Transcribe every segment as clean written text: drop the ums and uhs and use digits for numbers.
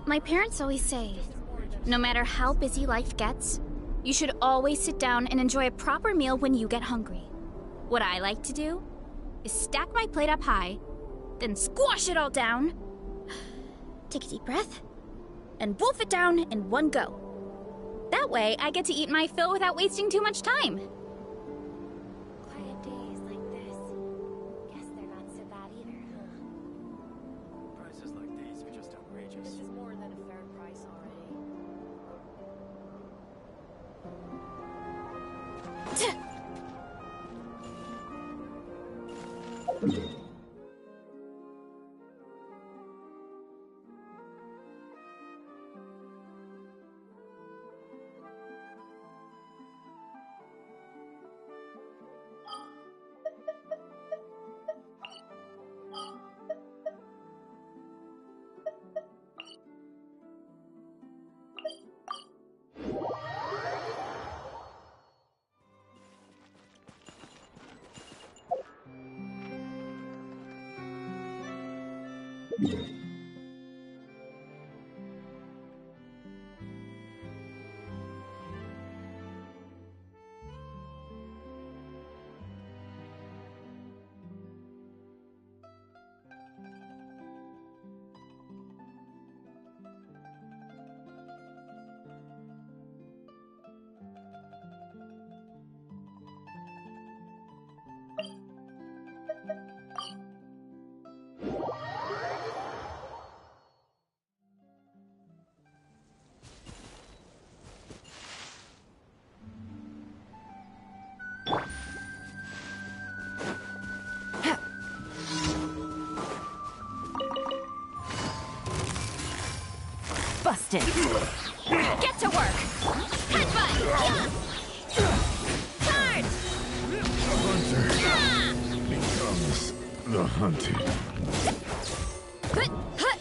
My parents always say, no matter how busy life gets, you should always sit down and enjoy a proper meal when you get hungry. What I like to do is stack my plate up high, then squash it all down, take a deep breath, and wolf it down in one go. That way, I get to eat my fill without wasting too much time. Quiet days like this. Guess they're not so bad either, huh? Prices like these are just outrageous. This is more than a fair price already. Busted. Get to work! Headbutt! Charge! Hunter becomes the hunted. Headbutt!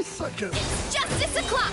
Second. It's justice o'clock!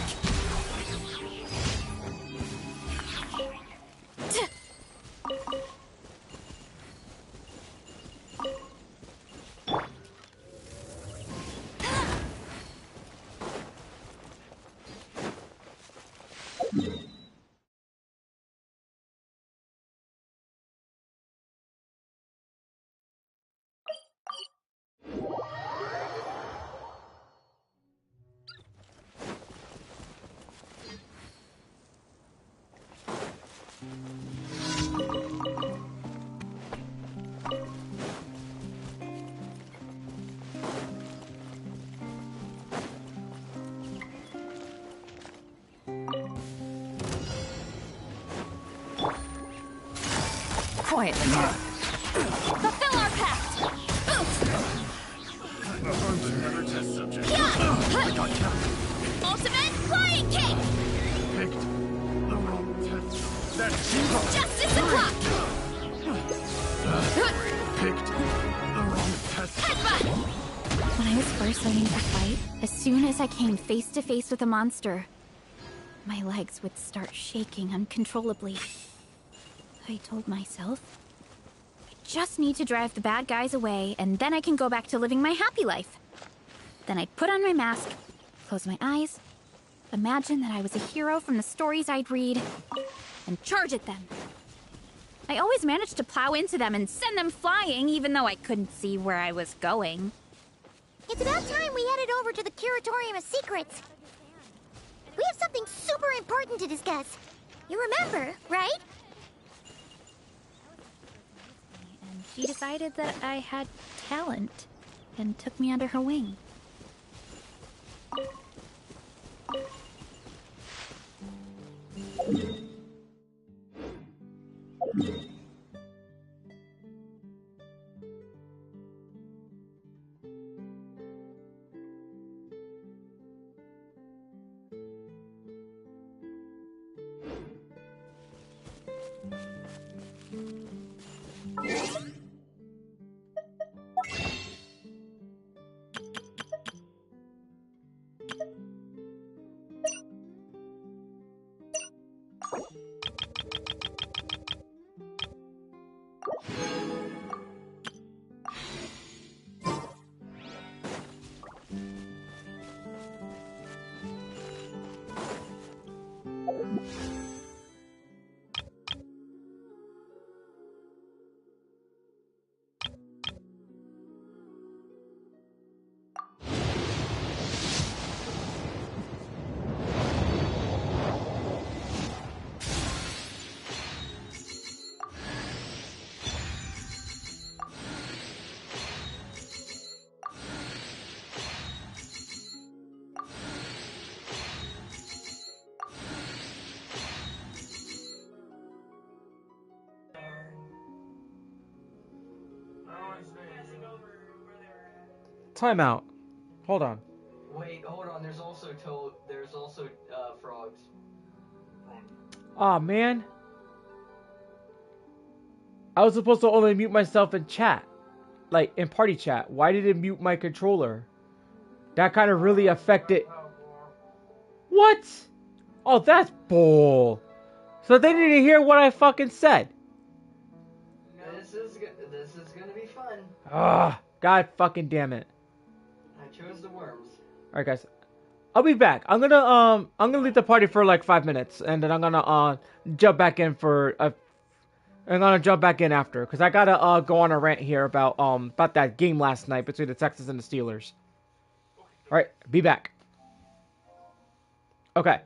Quietly now. Fulfill our pact! The hunter. Another test subject. Yeah! Got captured. Ultimate flying kick! Picked the wrong test. That's Justice o'clock! picked the wrong test. Headbutt! When I was first learning to fight, as soon as I came face to face with a monster, my legs would start shaking uncontrollably. I told myself, I just need to drive the bad guys away, and then I can go back to living my happy life. Then I'd put on my mask, close my eyes, imagine that I was a hero from the stories I'd read, and charge at them. I always managed to plow into them and send them flying, even though I couldn't see where I was going. It's about time we headed over to the Curatorium of Secrets. We have something super important to discuss. You remember, right? And she decided that I had talent and took me under her wing. timeout. Hold on. Wait, hold on. There's also frogs. Aw, man. I was supposed to only mute myself in chat. Like, in party chat. Why did it mute my controller? That kind of really affected... What? Oh, that's bull. So they didn't hear what I fucking said. This is gonna be fun. Ah, god fucking damn it. I chose the worms. Alright, guys. I'll be back. I'm gonna leave the party for like 5 minutes, and then I'm gonna jump back in for I'm gonna jump back in after, cause I gotta go on a rant here about that game last night between the Texans and the Steelers. All right, be back. Okay.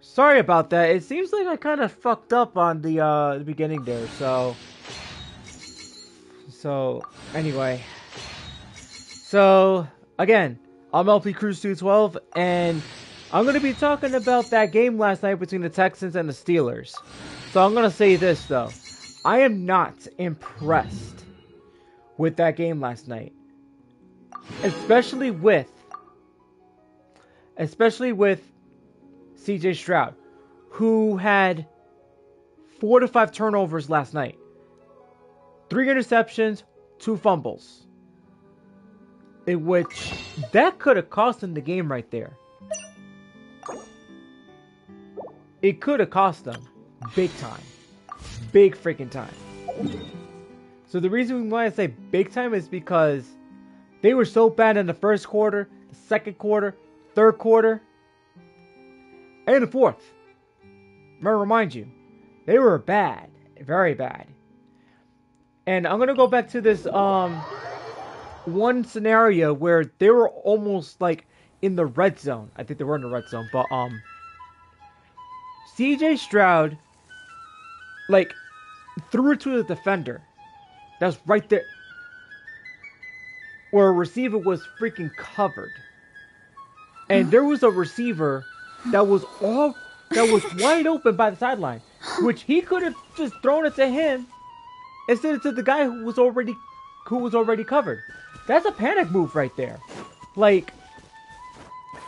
Sorry about that. It seems like I kind of fucked up on the beginning there. So anyway. So again, I'm LPCruz212, and I'm gonna be talking about that game last night between the Texans and the Steelers. So I'm going to say this, though. I am not impressed with that game last night. Especially with CJ Stroud, who had 4 to 5 turnovers last night. 3 interceptions, 2 fumbles. In which, that could have cost him the game right there. It could have cost them. Big time. Big freaking time. So the reason why I say big time is because they were so bad in the first quarter, the second quarter, third quarter, and the fourth. I'm going to remind you, they were bad. Very bad. And I'm going to go back to this one scenario where they were almost like in the red zone. I think they were in the red zone, but CJ Stroud like threw it to the defender that was right there where a receiver was freaking covered, and there was a receiver that was wide open by the sideline, which he could have just thrown it to him instead of to the guy who was already covered. That's a panic move right there. Like,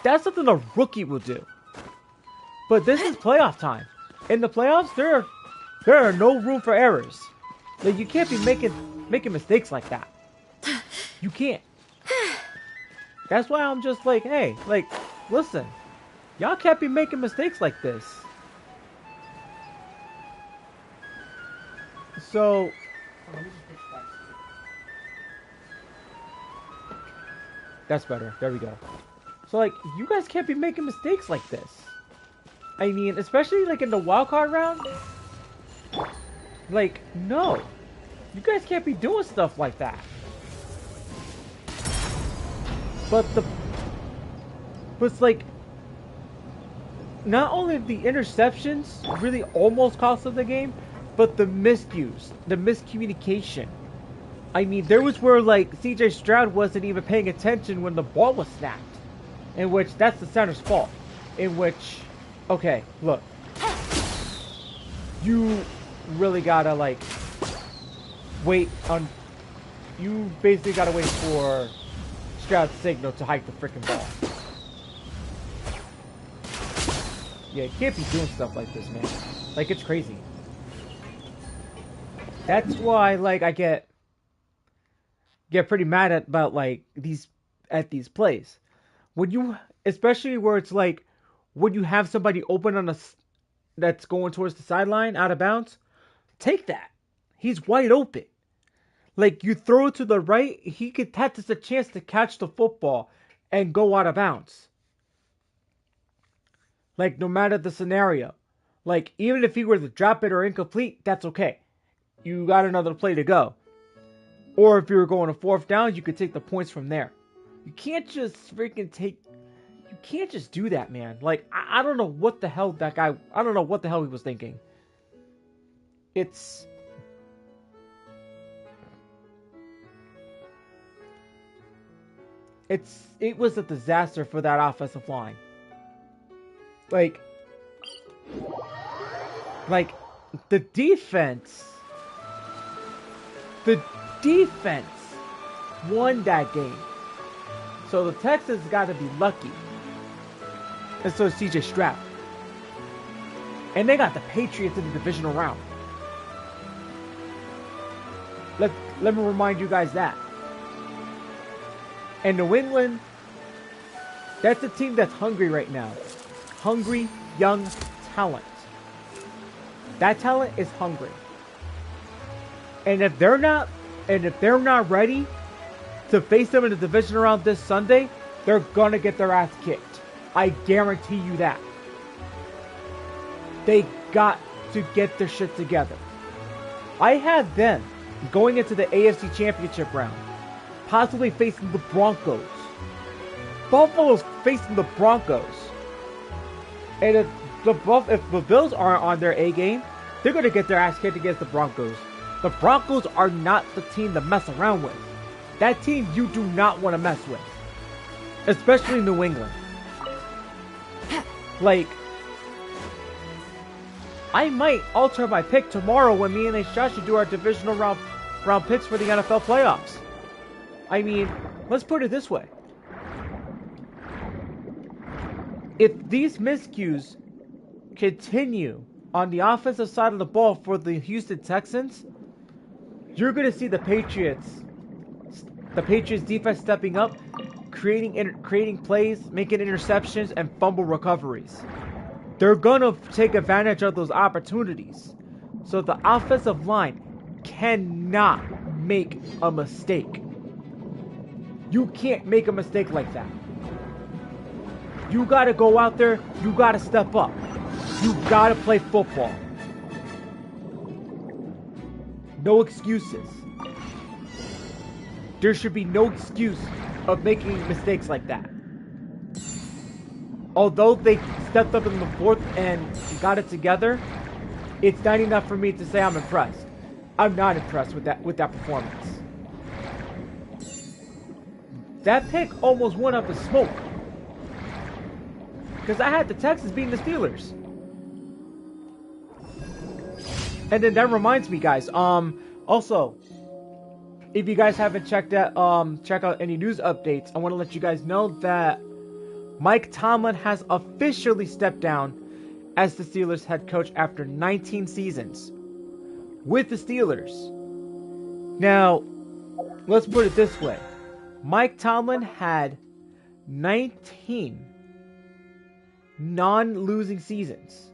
that's something a rookie will do. But this is playoff time. In the playoffs, there are no room for errors. Like, you can't be making mistakes like that. You can't. That's why I'm just like, hey, like, listen, y'all can't be making mistakes like this. So, that's better. There we go. So, like, you guys can't be making mistakes like this. I mean, especially like in the wildcard round. Like, no. You guys can't be doing stuff like that. But it's like, not only the interceptions really almost cost them the game, but the miscues, the miscommunication. I mean, there was where like CJ Stroud wasn't even paying attention when the ball was snapped. In which, that's the center's fault. In which, okay, look. You really gotta, like, wait on... You basically gotta wait for Stroud's signal to hike the freaking ball. Yeah, you can't be doing stuff like this, man. Like, it's crazy. That's why, like, I get pretty mad about, like, these plays. When you... Especially where it's, like, when you have somebody open on that's going towards the sideline, out of bounds, take that. He's wide open. Like, you throw it to the right, that's just a chance to catch the football and go out of bounds. Like, no matter the scenario. Like, even if he were to drop it or incomplete, that's okay. You got another play to go. Or if you were going to 4th down, you could take the points from there. You can't just freaking you can't just do that, man. Like, I don't know what the hell I don't know what the hell he was thinking. It was a disaster for that offensive line. Like, the defense won that game. So the Texans got to be lucky. And so CJ Stroud. And they got the Patriots in the divisional round. Let me remind you guys that. And New England, that's a team that's hungry right now. Hungry, young talent. That talent is hungry. And if they're not ready to face them in the division round this Sunday, they're gonna get their ass kicked. I guarantee you that. They got to get their shit together. I have them going into the AFC Championship round, possibly facing the Broncos. Buffalo's facing the Broncos. And if the Bills aren't on their A game, they're going to get their ass kicked against the Broncos. The Broncos are not the team to mess around with. That team you do not want to mess with. Especially New England. Like, I might alter my pick tomorrow when me and Aisha do our divisional round picks for the NFL playoffs. I mean, let's put it this way. If these miscues continue on the offensive side of the ball for the Houston Texans, you're going to see the Patriots defense stepping up, creating plays, making interceptions, and fumble recoveries. They're going to take advantage of those opportunities. So the offensive line cannot make a mistake. You can't make a mistake like that. You got to go out there, you got to step up. You got to play football. No excuses. There should be no excuse of making mistakes like that. Although they stepped up in the fourth and got it together, it's not enough for me to say I'm impressed. I'm not impressed with that performance. That pick almost went up in smoke. Because I had the Texans beating the Steelers. And then that reminds me, guys. Also, if you guys haven't checked out, check out any news updates, I want to let you guys know that Mike Tomlin has officially stepped down as the Steelers head coach after 19 seasons with the Steelers. Now, let's put it this way. Mike Tomlin had 19 non-losing seasons.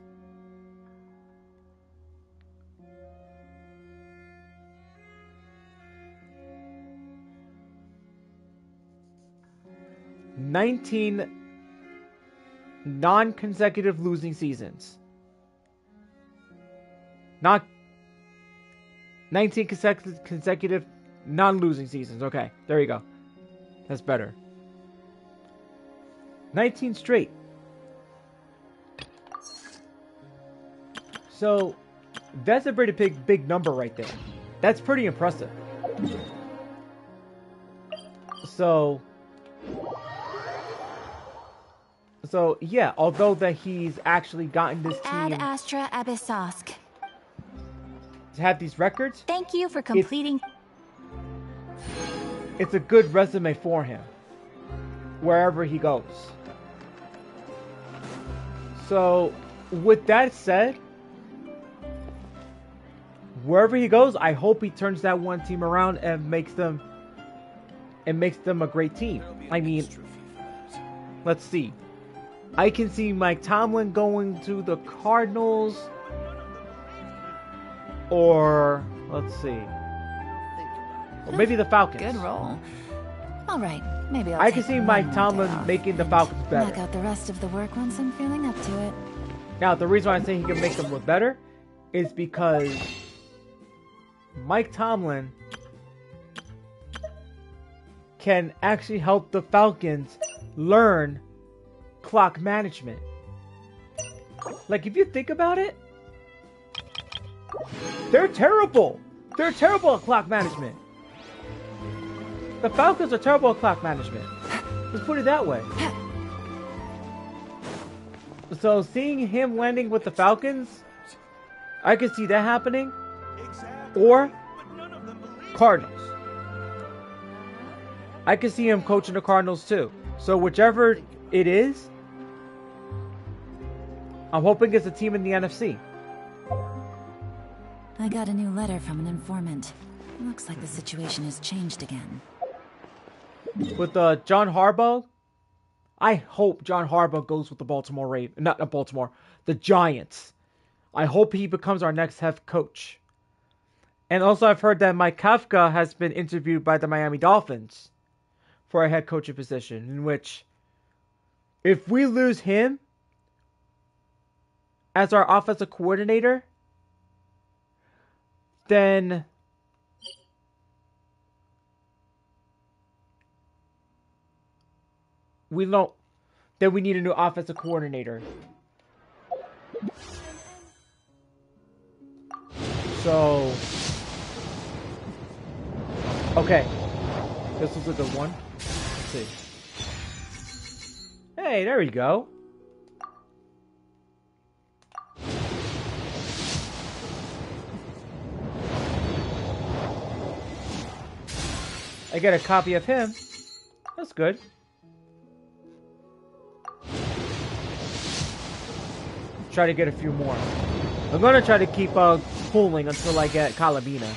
Non-consecutive losing seasons. Not 19 consecutive non-losing seasons. Okay, there you go. That's better. 19 straight. So, that's a pretty big number right there. That's pretty impressive. So yeah, although that he's actually gotten this team Ad Astra Abyssosque. to have these records, Thank you for completing. it's a good resume for him wherever he goes. So, with that said, wherever he goes, I hope he turns that one team around and makes them a great team. I mean, let's see. I can see Mike Tomlin going to the Cardinals, or let's see, or maybe the Falcons. Good roll. All right, maybe I'll I take can see one Mike more Tomlin day off. making the Falcons Knock better. out the rest of the work once I'm feeling up to it. Now, the reason why I say he can make them look better is because Mike Tomlin can actually help the Falcons learn clock management. Like, if you think about it, they're terrible. They're terrible at clock management. The Falcons are terrible at clock management. Let's put it that way. So seeing him landing with the Falcons, I could see that happening. Or Cardinals. I could see him coaching the Cardinals too. So whichever it is, I'm hoping it's a team in the NFC. I got a new letter from an informant. Looks like the situation has changed again. With John Harbaugh, I hope John Harbaugh goes with the Baltimore Ravens. Not Baltimore, the Giants. I hope he becomes our next head coach. And also I've heard that Mike Kafka has been interviewed by the Miami Dolphins for a head coaching position, in which if we lose him as our offensive coordinator, then we need a new offensive coordinator. So, okay, this was a good one. Let's see. Hey, there we go. I get a copy of him. That's good. Try to get a few more. I'm gonna try to keep pulling until I get Calabina.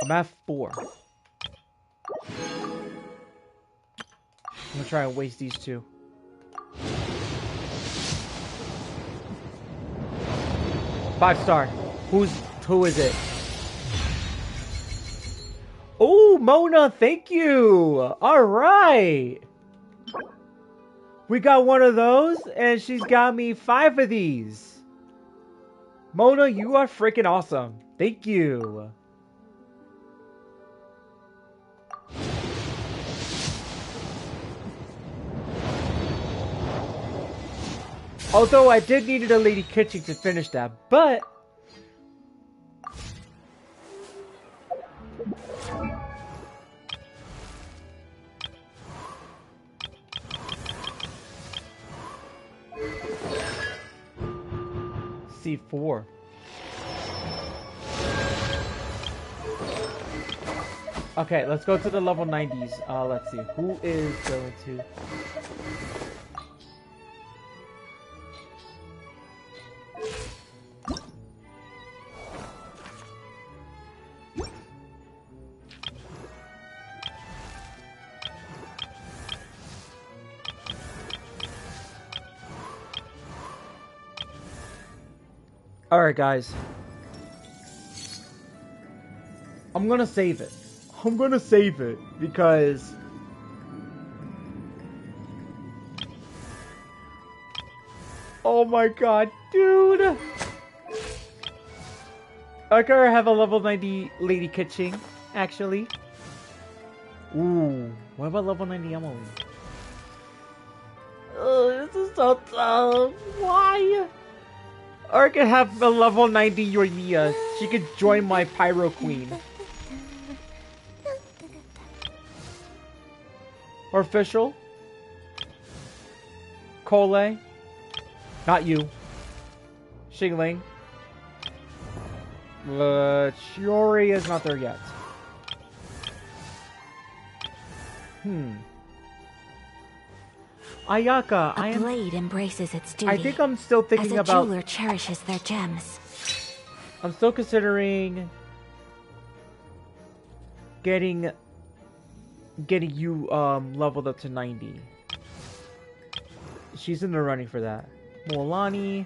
I'm at 4. I'm gonna try and waste these 2. Five-star. Who is it? Oh, Mona, thank you. All right. We got one of those, and she's got me 5 of these. Mona, you are freaking awesome. Thank you. Although I did need a Lady Kitchen to finish that, but C4. Okay, let's go to the level 90s. Let's see. Who is going to... Alright, guys. I'm gonna save it. I'm gonna save it because... Oh my god, dude! I gotta have a level 90 Lady Kitchen, actually. Ooh, what about level 90 Emily? This is so tough. Why? Or I could have a level 90 Yoimiya. She could join my Pyro Queen. Or Official. Cole. Not you. Xingling. Chiori is not there yet. Ayaka, A blade embraces its duty. I think I'm still thinking as a about... jeweler cherishes their gems. I'm still considering... getting you leveled up to 90. She's in the running for that. Molani.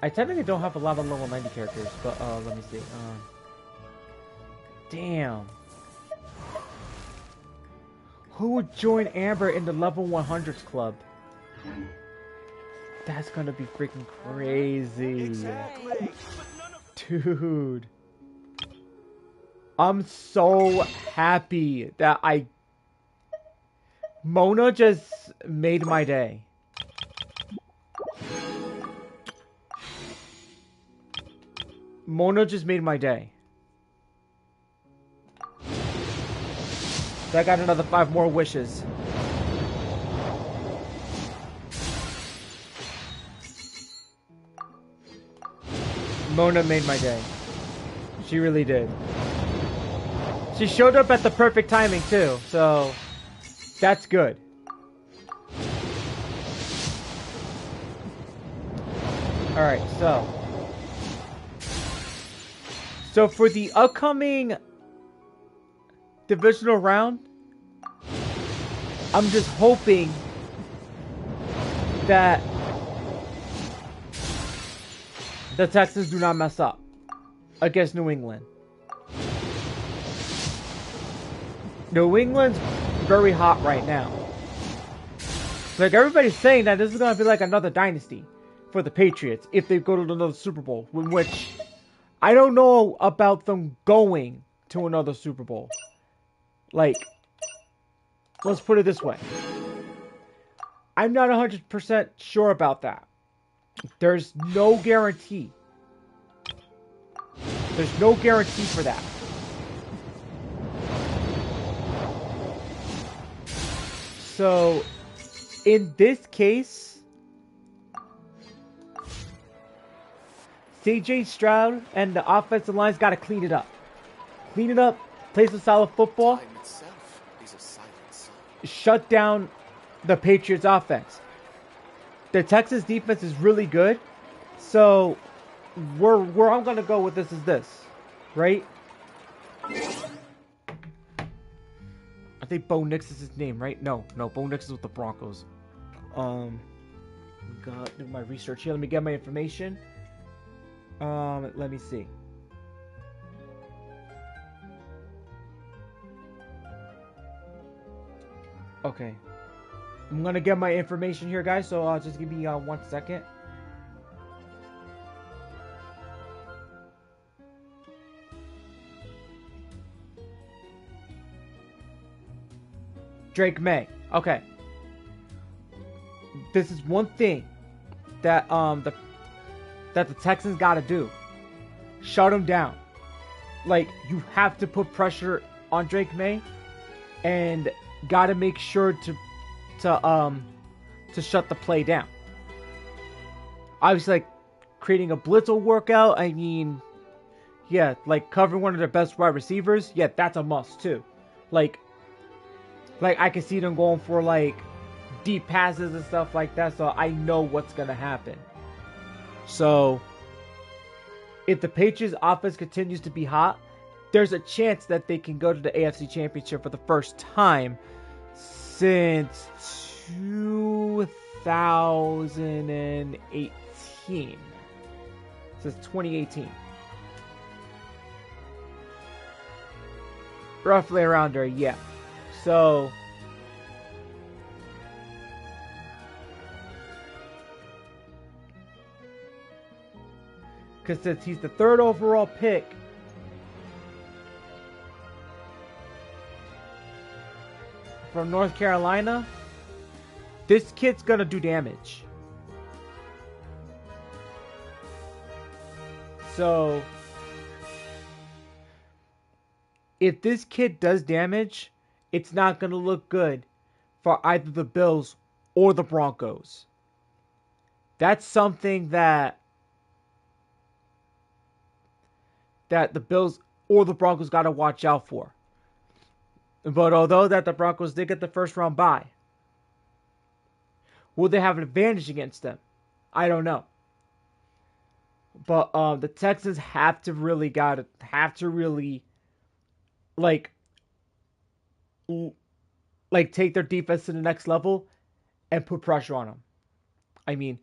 I technically don't have a lot of level 90 characters, but let me see. Damn. Who would join Amber in the level 100s club? That's gonna be freaking crazy. Exactly. Dude. I'm so happy that Mona just made my day. Mona just made my day. So I got another 5 more wishes. Mona made my day. She really did. She showed up at the perfect timing too, so that's good. Alright, so for the upcoming divisional round, I'm just hoping that the Texans do not mess up against New England. New England's very hot right now. Like, everybody's saying that this is going to be like another dynasty for the Patriots if they go to another Super Bowl, which I don't know about them going to another Super Bowl. Like, let's put it this way. I'm not 100% sure about that. There's no guarantee. There's no guarantee for that. So, in this case, CJ Stroud and the offensive line's got to clean it up. Clean it up, play some solid football, shut down the Patriots offense. The Texas defense is really good, so where I'm going to go with this is this, right? I think Bo Nix is his name, right? No, Bo Nix is with the Broncos. Gotta do my research here. Let me get my information. Let me see. Okay. I'm gonna get my information here, guys, so just give me 1 second. Drake May. Okay. This is one thing that the Texans gotta do. Shut him down. Like, you have to put pressure on Drake May, and gotta make sure to shut the play down. Obviously, like, creating a blitz will work out. I mean, yeah, like covering one of their best wide receivers, yeah, that's a must too. Like I can see them going for like deep passes and stuff like that, so I know what's gonna happen. So if the Patriots offense continues to be hot, there's a chance that they can go to the AFC Championship for the first time since 2018. Since 2018. Roughly around there, yeah. So because since he's the 3rd overall pick, from North Carolina, this kid's gonna do damage. So if this kid does damage, it's not gonna look good for either the Bills or the Broncos. That's something that the Bills or the Broncos gotta watch out for. But although that the Broncos did get the first round bye, will they have an advantage against them? I don't know. But the Texans have to really take their defense to the next level and put pressure on them. I mean,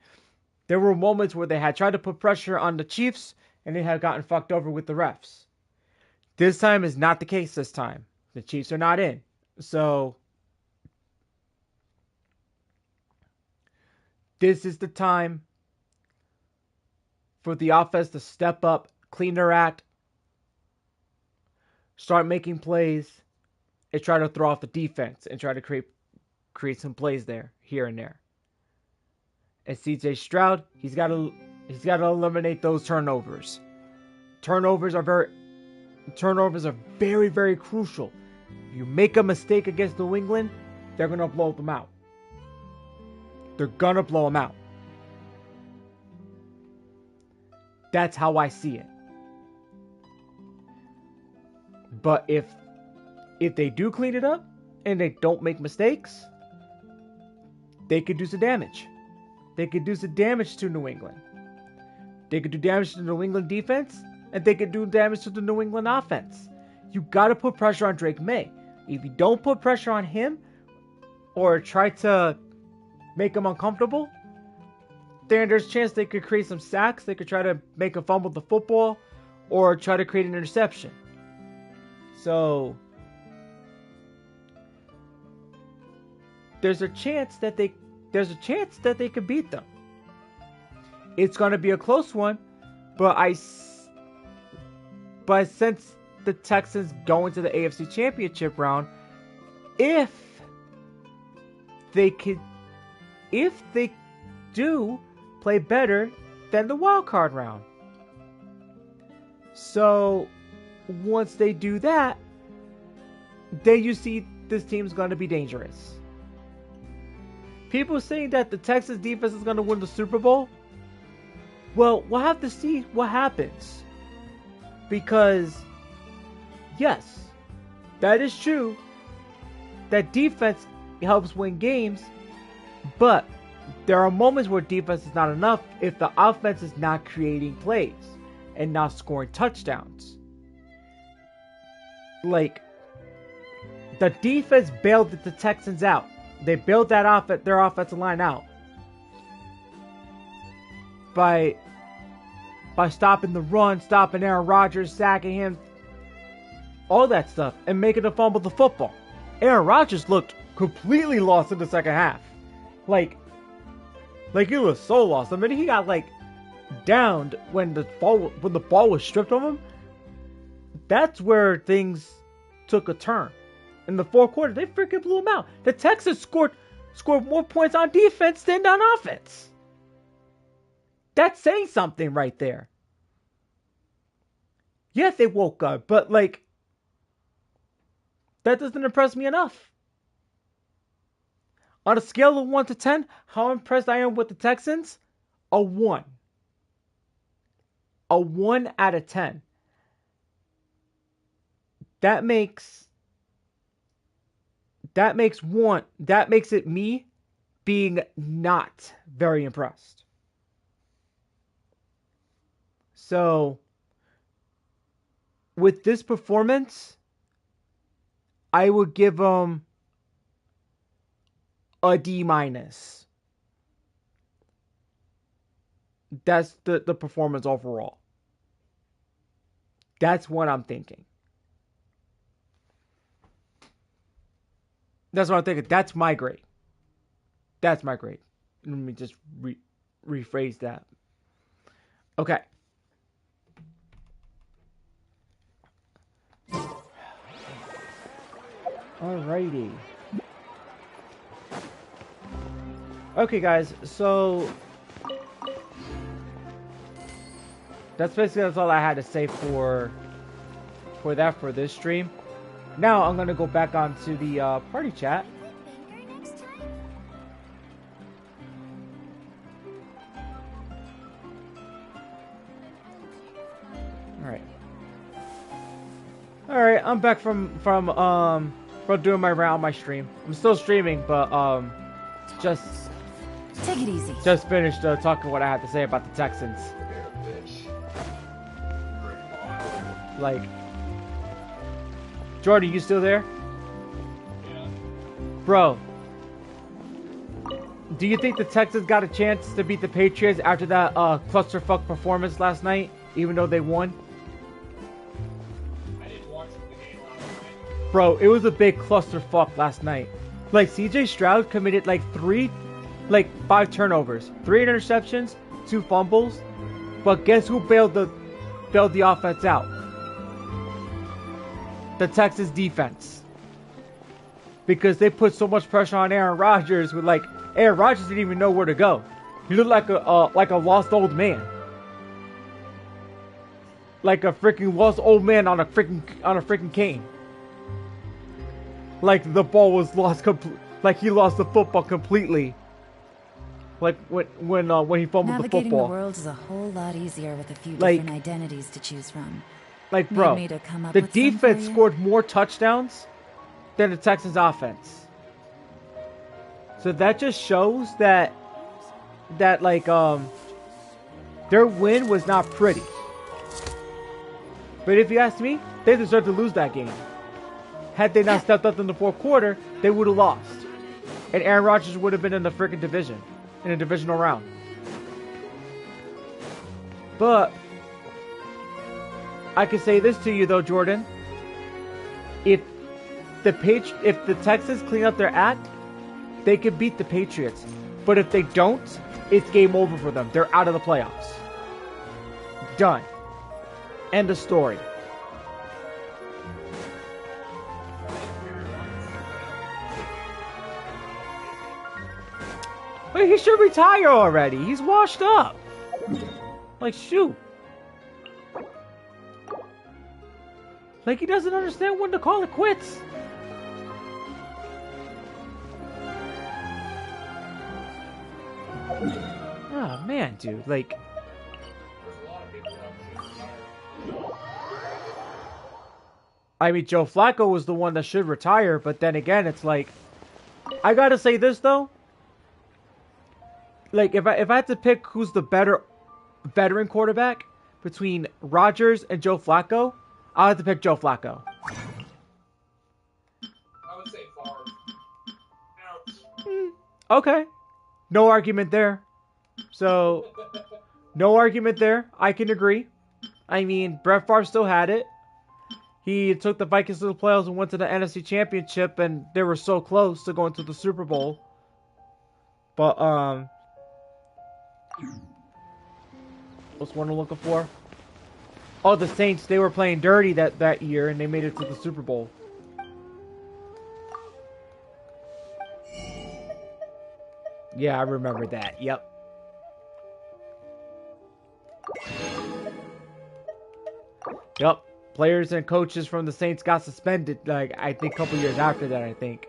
there were moments where they had tried to put pressure on the Chiefs and they had gotten fucked over with the refs. This time is not the case this time. The Chiefs are not in. So this is the time for the offense to step up, clean their act, start making plays, and try to throw off the defense and try to create some plays there, here and there. And CJ Stroud, he's got to eliminate those turnovers. turnovers are very, very crucial. If you make a mistake against New England, they're gonna blow them out. They're gonna blow them out. That's how I see it. But if they do clean it up and they don't make mistakes, they could do some damage. They could do some damage to New England. They could do damage to the New England defense, and they could do damage to the New England offense. You gotta put pressure on Drake May. If you don't put pressure on him, or try to make him uncomfortable, then there's a chance they could create some sacks. They could try to make him fumble the football, or try to create an interception. So there's a chance that they could beat them. It's gonna be a close one, but since the Texans go into the AFC Championship round, if they do play better than the wild card round. So once they do that, then you see this team's going to be dangerous. People saying that the Texas defense is going to win the Super Bowl. Well, we'll have to see what happens. Because, yes, that is true. That defense helps win games. But there are moments where defense is not enough if the offense is not creating plays and not scoring touchdowns. Like, the defense bailed the Texans out. They bailed their offensive line out by stopping the run, stopping Aaron Rodgers, sacking him, all that stuff, and making him fumble the football. Aaron Rodgers looked completely lost in the second half. Like he was so lost. I mean, he got downed when the ball was stripped from him. That's where things took a turn. In the fourth quarter, they freaking blew him out. The Texans scored more points on defense than on offense. That's saying something right there. Yes, they woke up, but that doesn't impress me enough. On a scale of 1 to 10, how impressed I am with the Texans? A 1. A 1 out of 10. That makes it me being not very impressed. So, with this performance, I would give them a D-. That's the performance overall. That's what I'm thinking. That's what I'm thinking. That's my grade. That's my grade. Let me just rephrase that. Okay. Alrighty. Okay, guys. So that's all I had to say for this stream. Now I'm gonna go back onto the party chat. All right, I'm back from doing my round on my stream. I'm still streaming, but just take it easy. Just finished talking what I had to say about the Texans. Jordy, you still there? Yeah. Bro, do you think the Texans got a chance to beat the Patriots after that clusterfuck performance last night, even though they won? I didn't watch the game last night. Bro, it was a big clusterfuck last night. CJ Stroud committed 5 turnovers, 3 interceptions, 2 fumbles, but guess who bailed the offense out? The Texas defense. Because they put so much pressure on Aaron Rodgers with Aaron Rodgers didn't even know where to go. He looked like a lost old man. like a freaking lost old man on a freaking cane. Like the ball was lost like he lost the football completely. Like when he fumbled the Navigating football. the world is a whole lot easier with a few Like- different identities to choose from. Like, Need bro, me to come up the with some for defense you? scored more touchdowns than the Texans offense. So that just shows that like their win was not pretty. But if you ask me, they deserved to lose that game. Had they not stepped up in the fourth quarter, they would have lost. And Aaron Rodgers would have been in the freaking division, in a divisional round. But I can say this to you though, Jordan. If the Texans clean up their act, they could beat the Patriots. But if they don't, it's game over for them. They're out of the playoffs. Done. End of story. Wait, he should retire already. He's washed up. Like, shoot. Like, he doesn't understand when to call it quits. Oh, man, dude. Like... I mean, Joe Flacco was the one that should retire, but then again, it's like... I gotta say this, though. Like, if I had to pick who's the better veteran quarterback between Rodgers and Joe Flacco, I'll have to pick Joe Flacco. I would say Favre. Ouch. Okay. No argument there. So, no argument there. I can agree. I mean, Brett Favre still had it. He took the Vikings to the playoffs and went to the NFC Championship, and they were so close to going to the Super Bowl. But, what's one I'm looking for? Oh, the Saints, they were playing dirty that year, and they made it to the Super Bowl. Yeah, I remember that. Yep. Yep. Players and coaches from the Saints got suspended, like, I think a couple years after that, I think.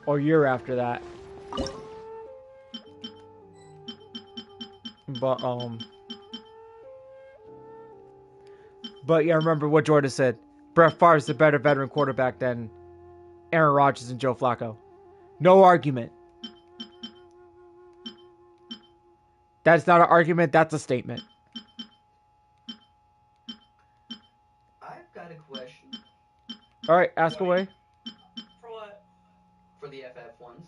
Or a year after that. But yeah, remember what Jordan said. Brett Favre is the better veteran quarterback than Aaron Rodgers and Joe Flacco. No argument. That's not an argument, that's a statement. I've got a question. Alright, ask away. For what? For the FF ones.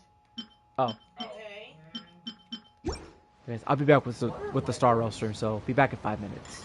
Oh. Okay. Anyways, I'll be back with the Star Roaster, so be back in 5 minutes.